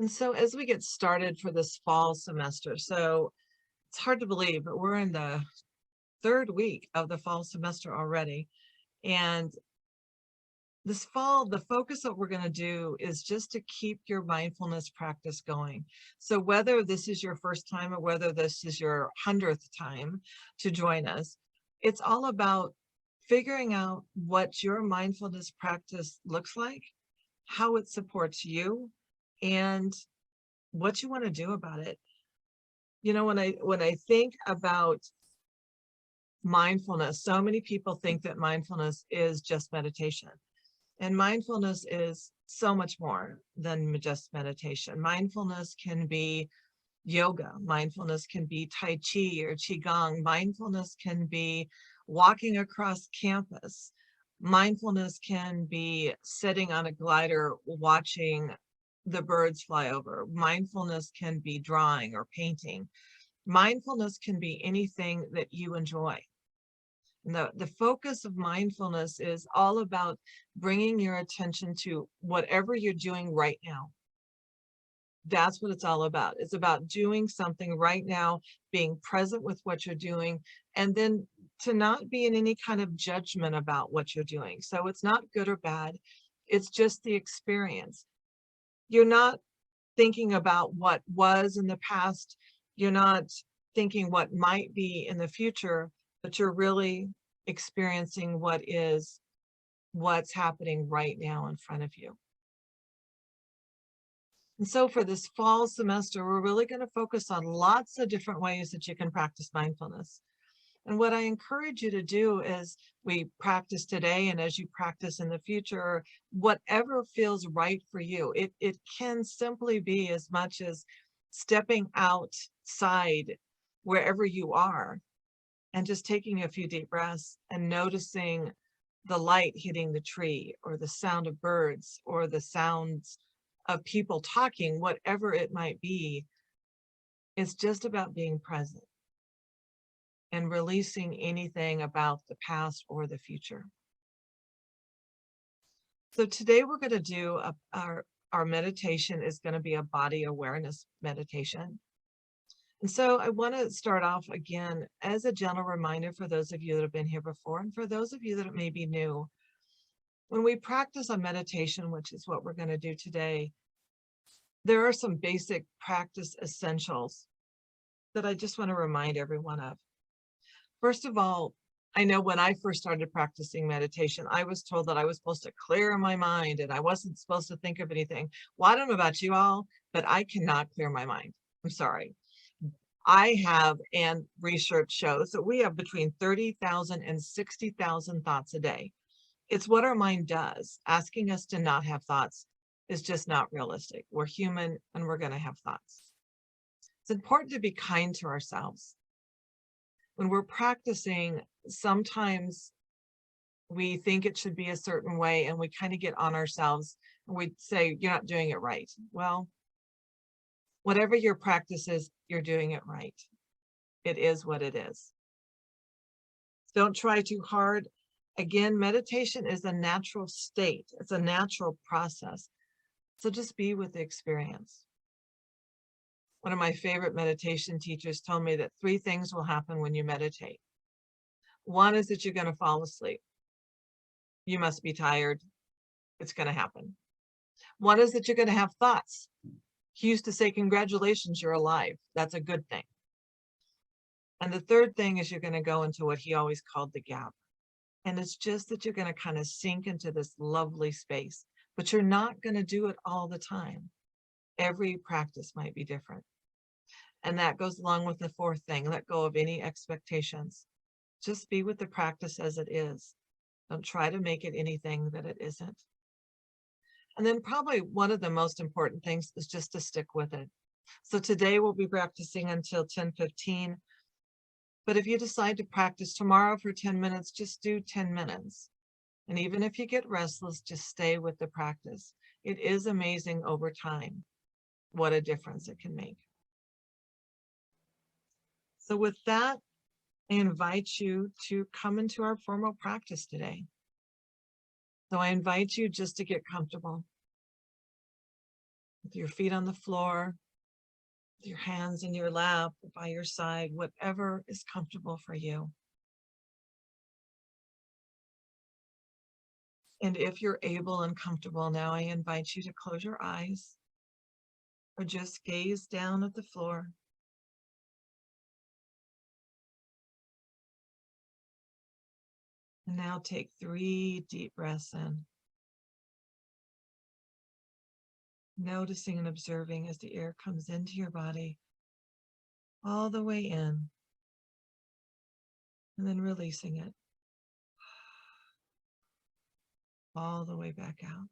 And so as we get started for this fall semester, so it's hard to believe, but we're in the third week of the fall semester already. And this fall, the focus that we're going to do is just to keep your mindfulness practice going. So whether this is your first time or whether this is your 100th time to join us, it's all about figuring out what your mindfulness practice looks like, how it supports you, and what you want to do about it. You know, when I think about mindfulness, so many people think that mindfulness is just meditation. And mindfulness is so much more than just meditation. Mindfulness can be yoga. Mindfulness can be Tai Chi or Qigong. Mindfulness can be walking across campus. Mindfulness can be sitting on a glider watching the birds fly over. Mindfulness can be drawing or painting. Mindfulness can be anything that you enjoy. And the focus of mindfulness is all about bringing your attention to whatever you're doing right now. That's what it's all about. It's about doing something right now, being present with what you're doing, and then to not be in any kind of judgment about what you're doing. So it's not good or bad. It's just the experience. You're not thinking about what was in the past. You're not thinking what might be in the future, but you're really experiencing what's happening right now in front of you. And so for this fall semester, we're really going to focus on lots of different ways that you can practice mindfulness. And what I encourage you to do is we practice today, and as you practice in the future, whatever feels right for you. It can simply be as much as stepping outside wherever you are and just taking a few deep breaths and noticing the light hitting the tree or the sound of birds or the sounds of people talking, whatever it might be. It's just about being present and releasing anything about the past or the future. So today we're going to do our meditation is going to be a body awareness meditation. And so I want to start off again as a gentle reminder for those of you that have been here before, and for those of you that may be new. When we practice on meditation, which is what we're going to do today, there are some basic practice essentials that I just want to remind everyone of. First of all, I know when I first started practicing meditation, I was told that I was supposed to clear my mind and I wasn't supposed to think of anything. Well, I don't know about you all, but I cannot clear my mind. I'm sorry. I have, and research shows that we have between 30,000 and 60,000 thoughts a day. It's what our mind does. Asking us to not have thoughts is just not realistic. We're human and we're going to have thoughts. It's important to be kind to ourselves. When we're practicing, sometimes we think it should be a certain way and we kind of get on ourselves and we say, you're not doing it right. Well, whatever your practice is, you're doing it right. It is what it is. Don't try too hard. Again, meditation is a natural state. It's a natural process. So just be with the experience. One of my favorite meditation teachers told me that 3 things will happen when you meditate. One is that you're going to fall asleep. You must be tired. It's going to happen. One is that you're going to have thoughts. He used to say, congratulations, you're alive. That's a good thing. And the third thing is you're going to go into what he always called the gap. And it's just that you're going to kind of sink into this lovely space, but you're not going to do it all the time. Every practice might be different. And that goes along with the fourth thing, let go of any expectations. Just be with the practice as it is. Don't try to make it anything that it isn't. And then probably one of the most important things is just to stick with it. So today we'll be practicing until 10:15. But if you decide to practice tomorrow for 10 minutes, just do 10 minutes. And even if you get restless, just stay with the practice. It is amazing over time what a difference it can make. So with that, I invite you to come into our formal practice today. So I invite you just to get comfortable. with your feet on the floor, with your hands in your lap or by your side, whatever is comfortable for you. And if you're able and comfortable now, I invite you to close your eyes or just gaze down at the floor. And now take 3 deep breaths in, noticing and observing as the air comes into your body all the way in, and then releasing it all the way back out.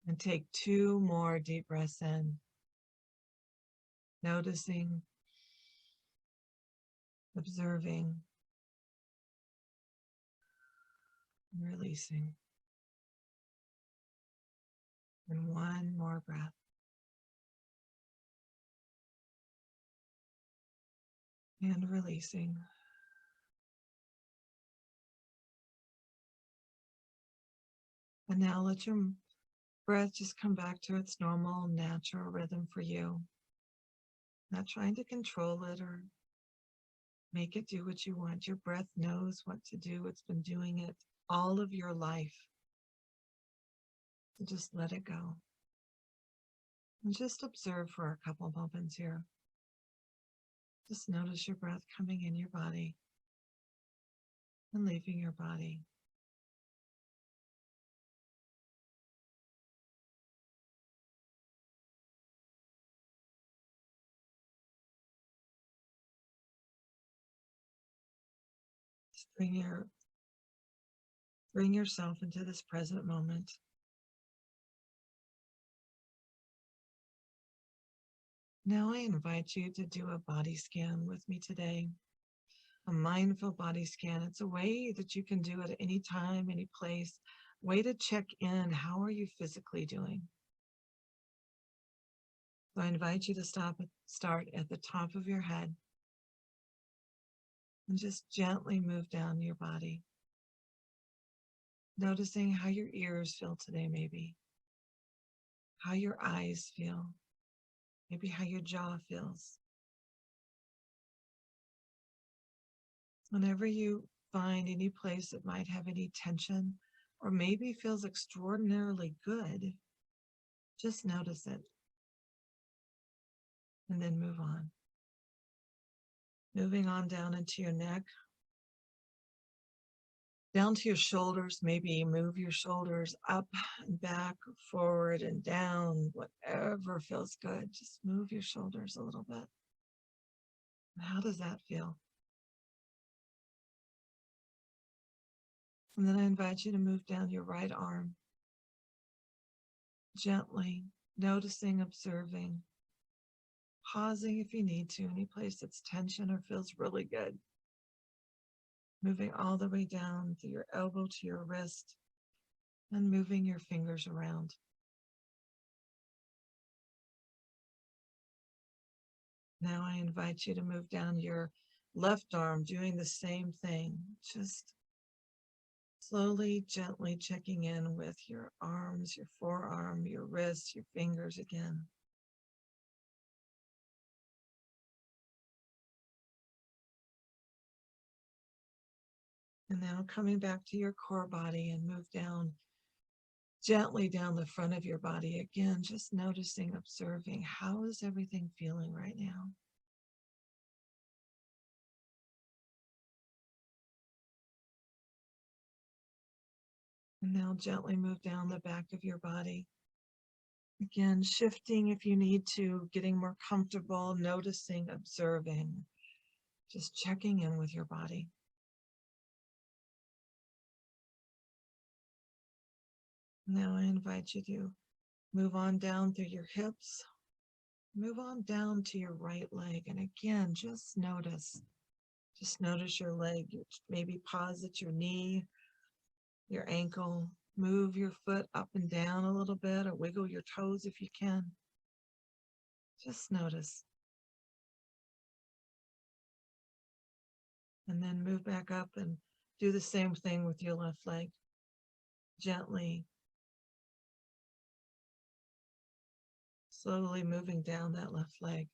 And take 2 more deep breaths in, noticing, observing, and releasing. And 1 more breath. And releasing. And now let your breath just come back to its normal, natural rhythm for you. Not trying to control it or make it do what you want. Your breath knows what to do. It's been doing it all of your life. So just let it go. And just observe for a couple moments here. Just notice your breath coming in your body and leaving your body. Just bring yourself into this present moment. Now I invite you to do a body scan with me today. A mindful body scan. It's a way that you can do it at any time, any place. Way to check in. How are you physically doing? So I invite you to start at the top of your head and just gently move down your body. Noticing how your ears feel today, maybe. How your eyes feel. Maybe how your jaw feels. Whenever you find any place that might have any tension or maybe feels extraordinarily good, just notice it and then move on. Moving on down into your neck, down to your shoulders. Maybe move your shoulders up and back, forward and down, whatever feels good. Just move your shoulders a little bit. How does that feel? And then I invite you to move down your right arm, gently noticing, observing, pausing if you need to, any place that's tension or feels really good. Moving all the way down to your elbow to your wrist and moving your fingers around. Now I invite you to move down your left arm, doing the same thing. Just slowly, gently checking in with your arms, your forearm, your wrists, your fingers again. And now coming back to your core body and move down, gently down the front of your body again, just noticing, observing, how is everything feeling right now? And now gently move down the back of your body. Again, shifting if you need to, getting more comfortable, noticing, observing, just checking in with your body. Now I invite you to move on down through your hips, move on down to your right leg. And again, just notice your leg. Maybe pause at your knee, your ankle, move your foot up and down a little bit or wiggle your toes if you can. Just notice. And then move back up and do the same thing with your left leg. Gently Slowly moving down that left leg,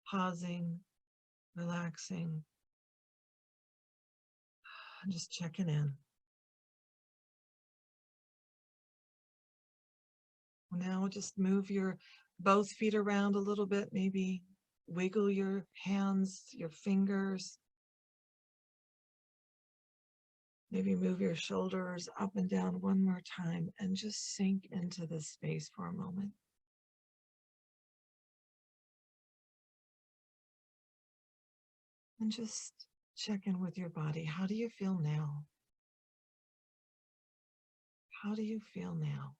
pausing, relaxing, and just checking in. Now just move your both feet around a little bit, maybe wiggle your hands, your fingers, maybe move your shoulders up and down one more time and just sink into this space for a moment. And just check in with your body. How do you feel now? How do you feel now?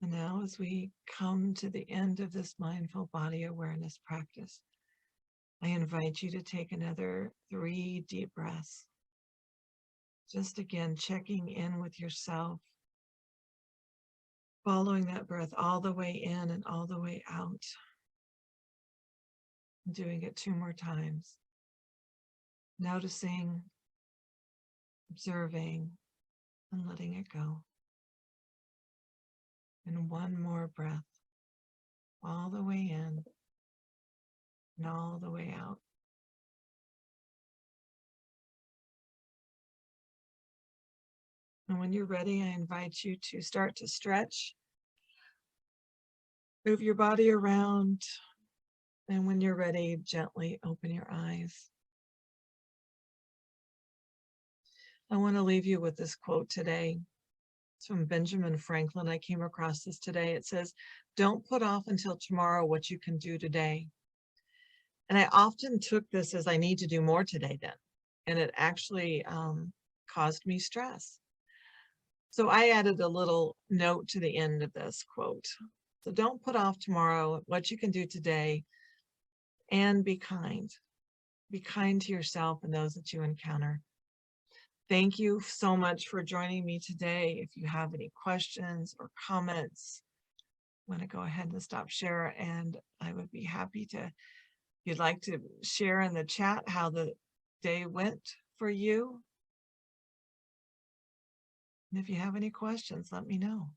And now, as we come to the end of this mindful body awareness practice, I invite you to take another 3 deep breaths. Just again, checking in with yourself, following that breath all the way in and all the way out. Doing it 2 more times. Noticing, observing, and letting it go. And 1 more breath, all the way in and all the way out. And when you're ready, I invite you to start to stretch. Move your body around. And when you're ready, gently open your eyes. I want to leave you with this quote today. It's from Benjamin Franklin. I came across this today. It says, "Don't put off until tomorrow what you can do today." And I often took this as I need to do more today then. And it actually caused me stress. So I added a little note to the end of this quote. So don't put off tomorrow what you can do today, and be kind. Be kind to yourself and those that you encounter. Thank you so much for joining me today. If you have any questions or comments, I'm going to go ahead and stop share, and I would be happy to, if you'd like to share in the chat how the day went for you. And if you have any questions, let me know.